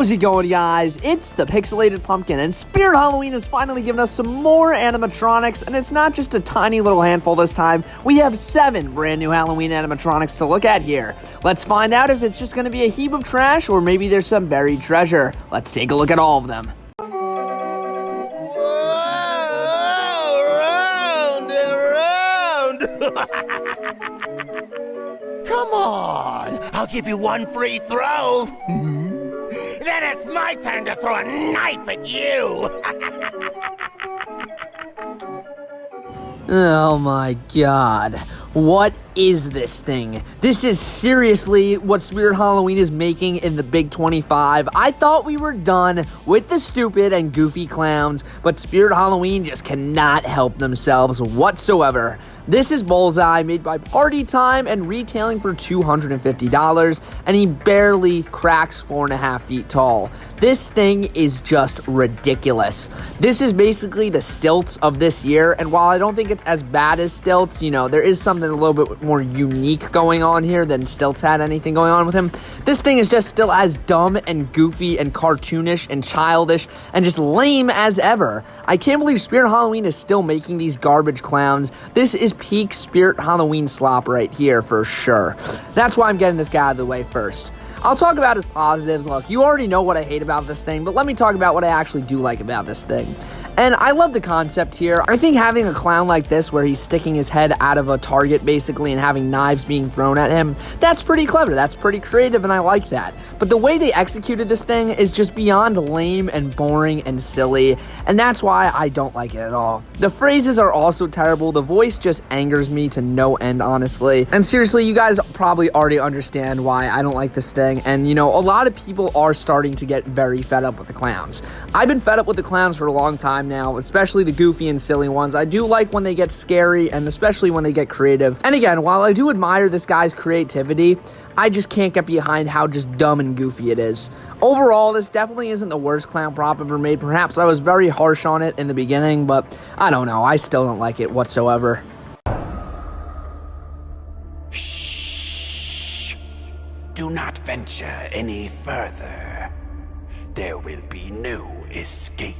How's it going, guys? It's the Pixelated Pumpkin, and Spirit Halloween has finally given us some more animatronics, and it's not just a tiny little handful this time. We have 7 brand new Halloween animatronics to look at here. Let's find out if it's just going to be a heap of trash, or maybe there's some buried treasure. Let's take a look at all of them. Come on, I'll give you one free throw. Then it's my turn to throw a knife at you. Oh my god. What is this thing? This is seriously what Spirit Halloween is making in the Big 25. I thought we were done with the stupid and goofy clowns, but Spirit Halloween just cannot help themselves whatsoever. This is Bullseye, made by Party Time and retailing for $250, and he barely cracks 4.5 feet tall. This thing is just ridiculous. This is basically the Stilts of this year, and while I don't think it's as bad as Stilts, you know, there is something a little bit more unique going on here than Stilts had anything going on with him. This thing is just still as dumb and goofy and cartoonish and childish and just lame as ever. I can't believe Spirit Halloween is still making these garbage clowns. This is peak Spirit Halloween slop right here for sure. That's why I'm getting this guy out of the way first. I'll talk about his positives. Look, you already know what I hate about this thing, but let me talk about what I actually do like about this thing. And I love the concept here. I think having a clown like this where he's sticking his head out of a target basically and having knives being thrown at him, that's pretty clever, that's pretty creative, and I like that. But the way they executed this thing is just beyond lame and boring and silly, and that's why I don't like it at all. The phrases are also terrible, the voice just angers me to no end, honestly. And seriously, you guys probably already understand why I don't like this thing, and you know, a lot of people are starting to get very fed up with the clowns. I've been fed up with the clowns for a long time now, especially the goofy and silly ones. I do like when they get scary, and especially when they get creative. And again, while I do admire this guy's creativity, I just can't get behind how just dumb and goofy it is. Overall, this definitely isn't the worst clown prop ever made. Perhaps I was very harsh on it in the beginning, but I don't know. I still don't like it whatsoever. Shh. Do not venture any further. There will be no escape.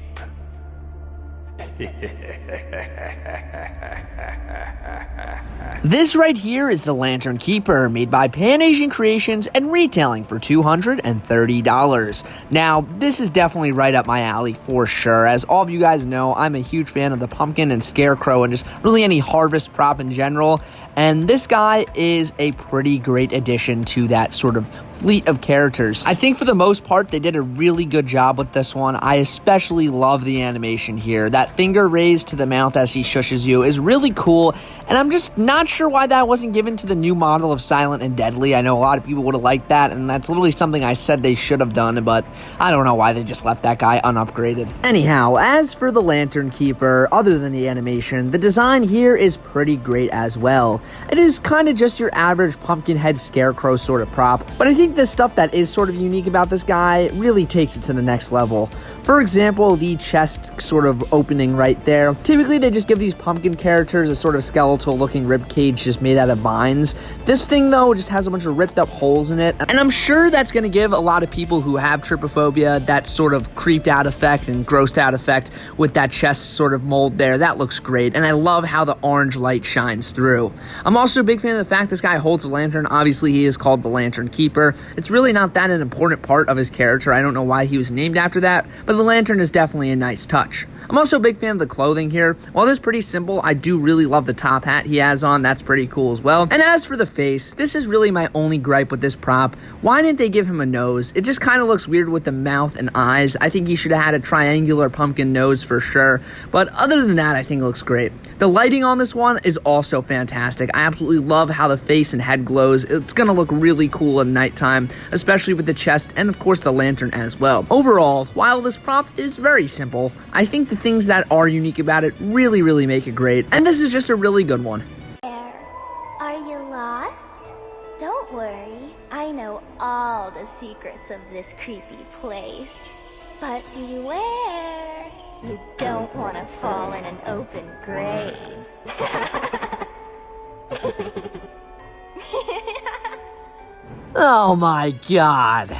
This right here is the Lantern Keeper, made by Pan Asian Creations and retailing for $230. Now, this is definitely right up my alley for sure. As all of you guys know, I'm a huge fan of the pumpkin and scarecrow and just really any harvest prop in general, and this guy is a pretty great addition to that sort of fleet of characters. I think for the most part, they did a really good job with this one. I especially love the animation here. That finger raised to the mouth as he shushes you is really cool, and I'm just not sure why that wasn't given to the new model of Silent and Deadly. I know a lot of people would have liked that, and that's literally something I said they should have done, but I don't know why they just left that guy unupgraded. Anyhow, as for the Lantern Keeper, other than the animation, the design here is pretty great as well. It is kind of just your average pumpkin head scarecrow sort of prop, but I think the stuff that is sort of unique about this guy really takes it to the next level. For example, the chest sort of opening right there. Typically, they just give these pumpkin characters a sort of skeletal looking rib cage just made out of vines. This thing, though, just has a bunch of ripped up holes in it. And I'm sure that's going to give a lot of people who have trypophobia that sort of creeped out effect and grossed out effect with that chest sort of mold there. That looks great. And I love how the orange light shines through. I'm also a big fan of the fact this guy holds a lantern. Obviously, he is called the Lantern Keeper. It's really not that an important part of his character. I don't know why he was named after that, but the lantern is definitely a nice touch. I'm also a big fan of the clothing here. While this is pretty simple, I do really love the top hat he has on. That's pretty cool as well. And as for the face, this is really my only gripe with this prop. Why didn't they give him a nose? It just kind of looks weird with the mouth and eyes. I think he should have had a triangular pumpkin nose for sure. But other than that, I think it looks great. The lighting on this one is also fantastic. I absolutely love how the face and head glows. It's going to look really cool at nighttime, especially with the chest and of course the lantern as well. Overall, while this prop is very simple, I think the things that are unique about it really make it great, and this is just a really good one. Are you lost? Don't worry, I know all the secrets of this creepy place. But beware, you don't want to fall in an open grave. Oh my god.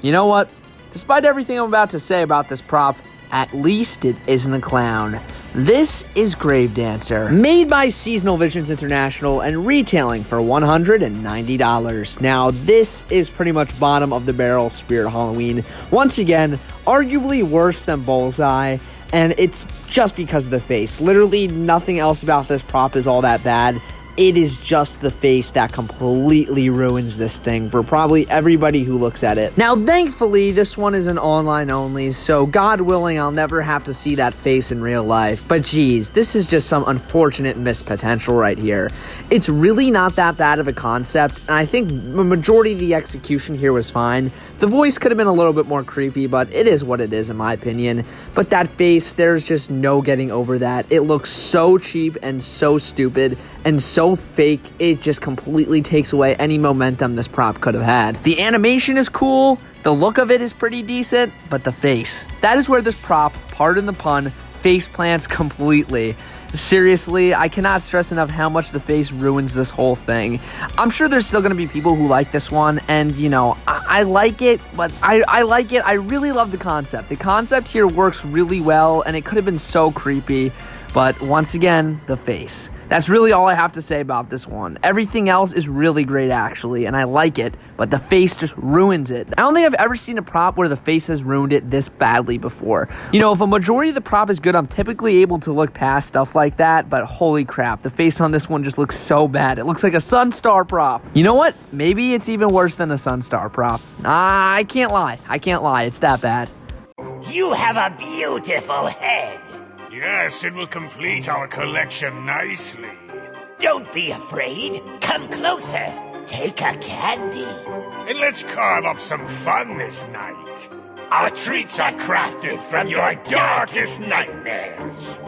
You know what? despite everything I'm about to say about this prop, at least it isn't a clown. This is Gravedancer, made by Seasonal Visions International and retailing for $190. Now, this is pretty much bottom of the barrel Spirit Halloween. Once again, arguably worse than Bullseye, and it's just because of the face. Literally nothing else about this prop is all that bad. It is just the face that completely ruins this thing for probably everybody who looks at it. Now, thankfully, this one is an online only, so God willing, I'll never have to see that face in real life. But geez, this is just some unfortunate missed potential right here. It's really not that bad of a concept, and I think the majority of the execution here was fine. The voice could have been a little bit more creepy, but it is what it is in my opinion. But that face, there's just no getting over that. It looks so cheap and so stupid and so fake, it just completely takes away any momentum this prop could have had. The animation is cool, the look of it is pretty decent, but the face, that is where this prop, pardon the pun, face plants completely. Seriously, I cannot stress enough how much the face ruins this whole thing. I'm sure there's still going to be people who like this one, and, you know, I like it, but I like it. I really love the concept. The concept here works really well, and it could have been so creepy, but once again, the face. That's really all I have to say about this one. Everything else is really great, actually, and I like it, but the face just ruins it. I don't think I've ever seen a prop where the face has ruined it this badly before. You know, if a majority of the prop is good, I'm typically able to look past stuff like that, but holy crap, the face on this one just looks so bad. It looks like a Sunstar prop. You know what? Maybe it's even worse than a Sunstar prop. I can't lie. I can't lie. It's that bad. You have a beautiful head. Yes, it will complete our collection nicely. Don't be afraid. Come closer. Take a candy. And let's carve up some fun this night. Our treats are crafted from your darkest nightmares.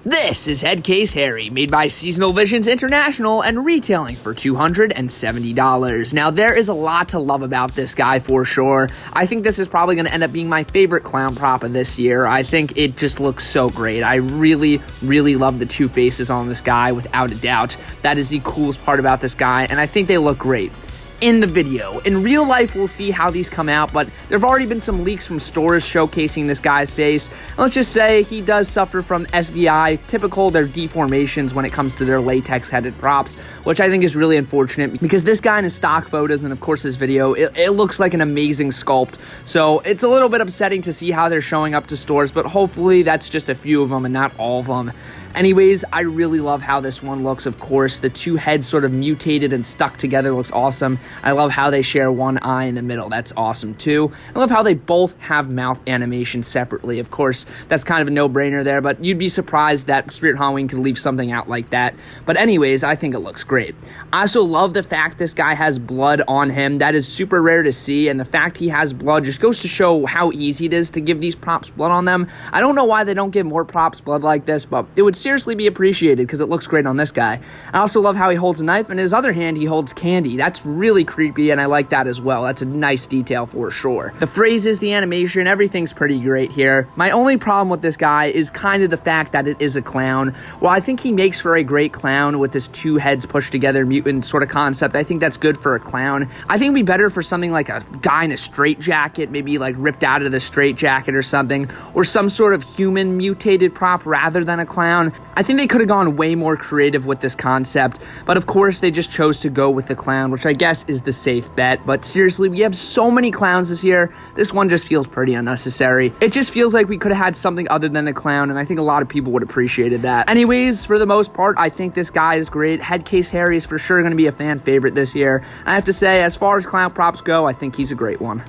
This is Headcase Harry, made by Seasonal Visions International and retailing for $270. Now, there is a lot to love about this guy for sure. I think this is probably going to end up being my favorite clown prop of this year. I think it just looks so great. I really, really love the two faces on this guy, without a doubt. That is the coolest part about this guy, and I think they look great. In the video. In real life, we'll see how these come out, but there have already been some leaks from stores showcasing this guy's face. And let's just say he does suffer from SVI, typical their deformations when it comes to their latex-headed props, which I think is really unfortunate because this guy in his stock photos and of course his video, it looks like an amazing sculpt. So it's a little bit upsetting to see how they're showing up to stores, but hopefully that's just a few of them and not all of them. Anyways, I really love how this one looks, of course. The two heads sort of mutated and stuck together looks awesome. I love how they share one eye in the middle. That's awesome, too. I love how they both have mouth animation separately. Of course, that's kind of a no-brainer there, but you'd be surprised that Spirit Halloween could leave something out like that. But anyways, I think it looks great. I also love the fact this guy has blood on him. That is super rare to see, and the fact he has blood just goes to show how easy it is to give these props blood on them. I don't know why they don't give more props blood like this, but it would seriously be appreciated because it looks great on this guy. I also love how he holds a knife, and in his other hand he holds candy. That's really creepy, and I like that as well. That's a nice detail for sure. The phrases, the animation, everything's pretty great here. My only problem with this guy is kind of the fact that it is a clown. While I think he makes for a great clown with his two heads pushed together mutant sort of concept, I think that's good for a clown. I think it'd be better for something like a guy in a straitjacket, maybe like ripped out of the straitjacket or something, or some sort of human mutated prop rather than a clown. I think they could have gone way more creative with this concept, but of course they just chose to go with the clown, which I guess is the safe bet. But seriously, we have so many clowns this year, this one just feels pretty unnecessary. It just feels like we could have had something other than a clown, and I think a lot of people would have appreciated that. Anyways, for the most part, I think this guy is great. Headcase Harry is for sure going to be a fan favorite this year. I have to say, as far as clown props go, I think he's a great one.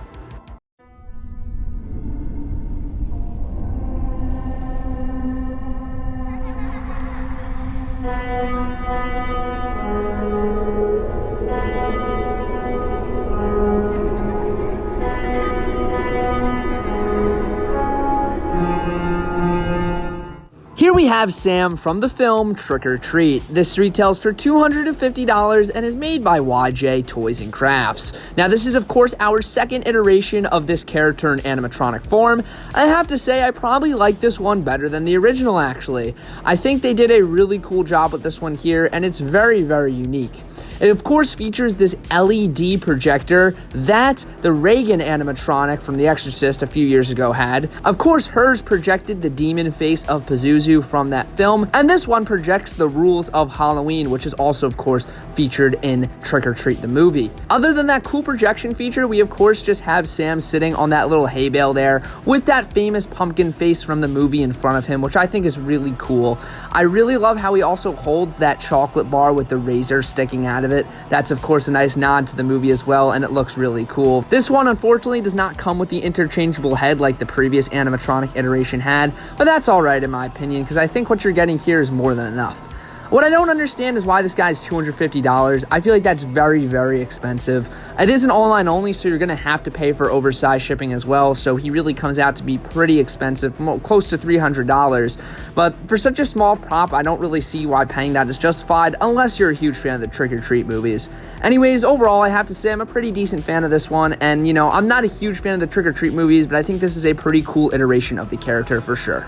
Here we we have Sam from the film Trick or Treat. This retails for $250 and is made by YJ Toys and Crafts. Now, this is, of course, our second iteration of this character in animatronic form. I have to say, I probably like this one better than the original, actually. I think they did a really cool job with this one here, and it's very, very unique. It, of course, features this LED projector that the Reagan animatronic from The Exorcist a few years ago had. Of course, hers projected the demon face of Pazuzu from that film, and this one projects the rules of Halloween, which is also, of course, featured in Trick or Treat the movie. Other than that cool projection feature, we, of course, just have Sam sitting on that little hay bale there with that famous pumpkin face from the movie in front of him, which I think is really cool. I really love how he also holds that chocolate bar with the razor sticking out of it. That's, of course, a nice nod to the movie as well, and it looks really cool. This one, unfortunately, does not come with the interchangeable head like the previous animatronic iteration had, but that's alright in my opinion, because I think what you're getting here is more than enough. What I don't understand is why this guy's $250. I feel like that's very, very expensive. It is an online only, so you're going to have to pay for oversized shipping as well, so he really comes out to be pretty expensive, close to $300. But for such a small prop, I don't really see why paying that is justified, unless you're a huge fan of the Trick or Treat movies. Anyways, overall, I have to say I'm a pretty decent fan of this one, and, you know, I'm not a huge fan of the Trick or Treat movies, but I think this is a pretty cool iteration of the character for sure.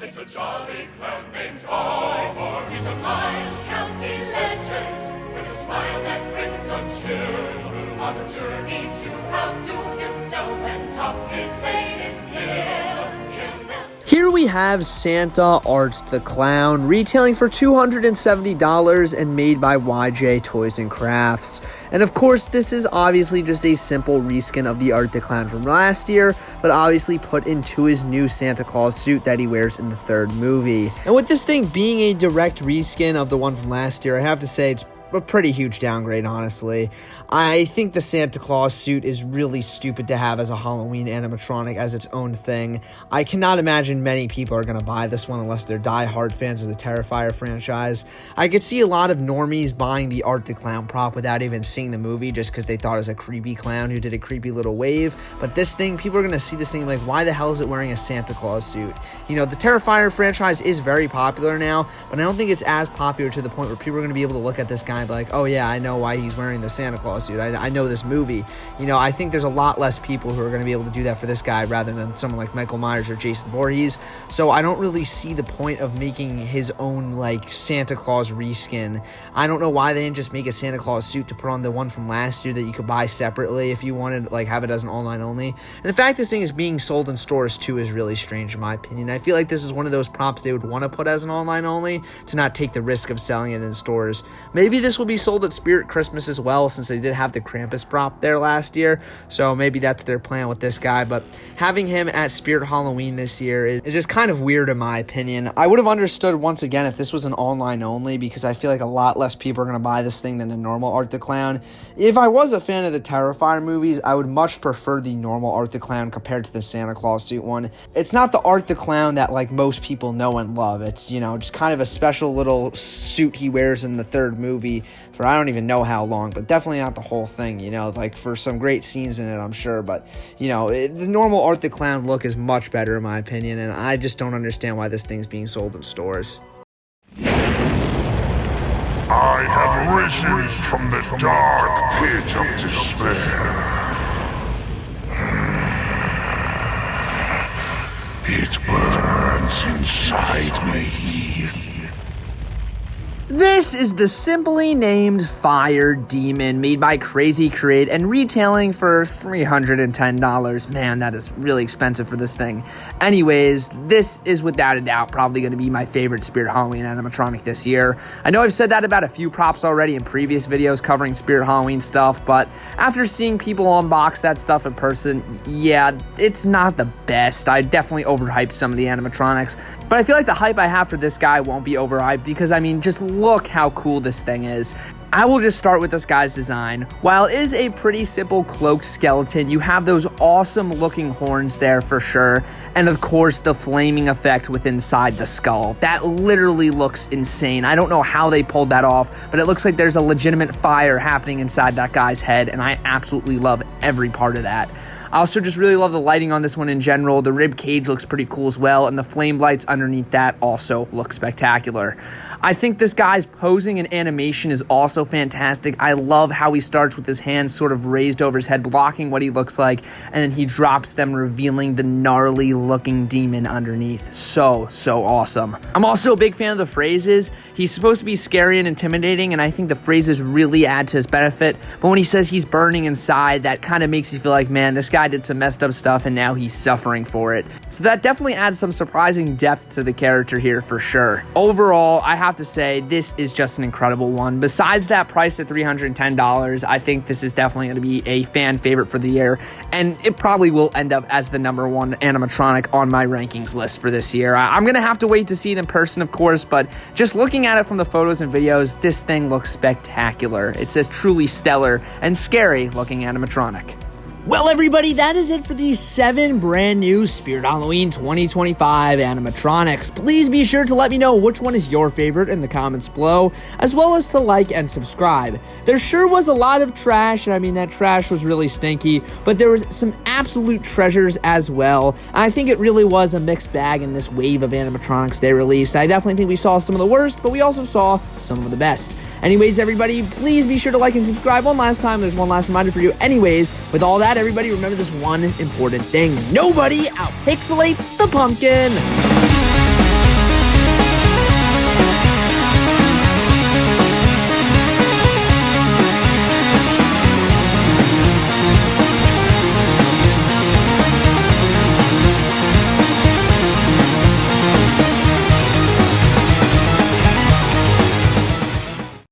It's a jolly clown named Art. He's a Miles County legend with a smile that brings a chill. On a journey to outdo himself and top his latest kill. Here we have Santa Art the Clown, retailing for $270 and made by YJ Toys and Crafts. And of course, this is obviously just a simple reskin of the Art the Clown from last year, but obviously put into his new Santa Claus suit that he wears in the third movie. And with this thing being a direct reskin of the one from last year, I have to say it's a pretty huge downgrade, honestly. I think the Santa Claus suit is really stupid to have as a Halloween animatronic as its own thing. I cannot imagine many people are going to buy this one unless they're die-hard fans of the Terrifier franchise. I could see a lot of normies buying the Art the Clown prop without even seeing the movie just because they thought it was a creepy clown who did a creepy little wave. But this thing, people are going to see this thing like, why the hell is it wearing a Santa Claus suit? You know, the Terrifier franchise is very popular now, but I don't think it's as popular to the point where people are going to be able to look at this guy and be like, oh yeah, I know why he's wearing the Santa Claus suit. I know this movie. You know, I think there's a lot less people who are going to be able to do that for this guy rather than someone like Michael Myers or Jason Voorhees. So I don't really see the point of making his own, like, Santa Claus reskin. I don't know why they didn't just make a Santa Claus suit to put on the one from last year that you could buy separately if you wanted, like, have it as an online only. And the fact this thing is being sold in stores too is really strange in my opinion. I feel like this is one of those props they would want to put as an online only to not take the risk of selling it in stores. Maybe this will be sold at Spirit Christmas as well, since they did have the Krampus prop there last year, so maybe that's their plan with this guy. But having him at Spirit Halloween this year is just kind of weird in my opinion. I would have understood once again if this was an online only, because I feel like a lot less people are going to buy this thing than the normal Art the Clown. If I was a fan of the Terrifier movies, I would much prefer the normal Art the Clown compared to the Santa Claus suit one. It's not the Art the Clown that, like, most people know and love. It's, you know, just kind of a special little suit he wears in the third movie for I don't even know how long, but definitely not the whole thing, you know, like for some great scenes in it, I'm sure. But, you know, the normal Art the Clown look is much better in my opinion, and I just don't understand why this thing's being sold in stores. I have risen from the dark pit of despair. It burns inside me. This is the simply named Fire Demon, made by Crazy Create and retailing for $310. Man, that is really expensive for this thing. Anyways, this is without a doubt probably going to be my favorite Spirit Halloween animatronic this year. I know I've said that about a few props already in previous videos covering Spirit Halloween stuff, but after seeing people unbox that stuff in person, yeah, it's not the best. I definitely overhyped some of the animatronics, but I feel like the hype I have for this guy won't be overhyped because, I mean, just look how cool this thing is. I will just start with this guy's design. While it is a pretty simple cloaked skeleton, you have those awesome looking horns there for sure, and of course the flaming effect with inside the skull. That literally looks insane. I don't know how they pulled that off, but it looks like there's a legitimate fire happening inside that guy's head, and I absolutely love every part of that. I also just really love the lighting on this one in general. The rib cage looks pretty cool as well, and the flame lights underneath that also look spectacular. I think this guy's posing and animation is also fantastic. I love how he starts with his hands sort of raised over his head, blocking what he looks like, and then he drops them, revealing the gnarly looking demon underneath. So awesome. I'm also a big fan of the phrases. He's supposed to be scary and intimidating, and I think the phrases really add to his benefit. But when he says he's burning inside, that kind of makes you feel like, man, this guy did some messed up stuff and now he's suffering for it. So that definitely adds some surprising depth to the character here for sure. Overall, I have to say this is just an incredible one. Besides that price at $310, I think this is definitely going to be a fan favorite for the year, and it probably will end up as the #1 animatronic on my rankings list for this year. I'm going to have to wait to see it in person, of course, but just looking at it from the photos and videos, this thing looks spectacular. It's a truly stellar and scary looking animatronic. Well, everybody, that is it for these 7 brand new Spirit Halloween 2025 animatronics. Please be sure to let me know which one is your favorite in the comments below, as well as to like and subscribe. There sure was a lot of trash, and I mean, that trash was really stinky, but there was some absolute treasures as well. I think it really was a mixed bag in this wave of animatronics they released. I definitely think we saw some of the worst, but we also saw some of the best. Anyways, everybody, please be sure to like and subscribe one last time. There's one last reminder for you. Anyways, with all that, everybody, remember this one important thing. Nobody outpixelates the pumpkin.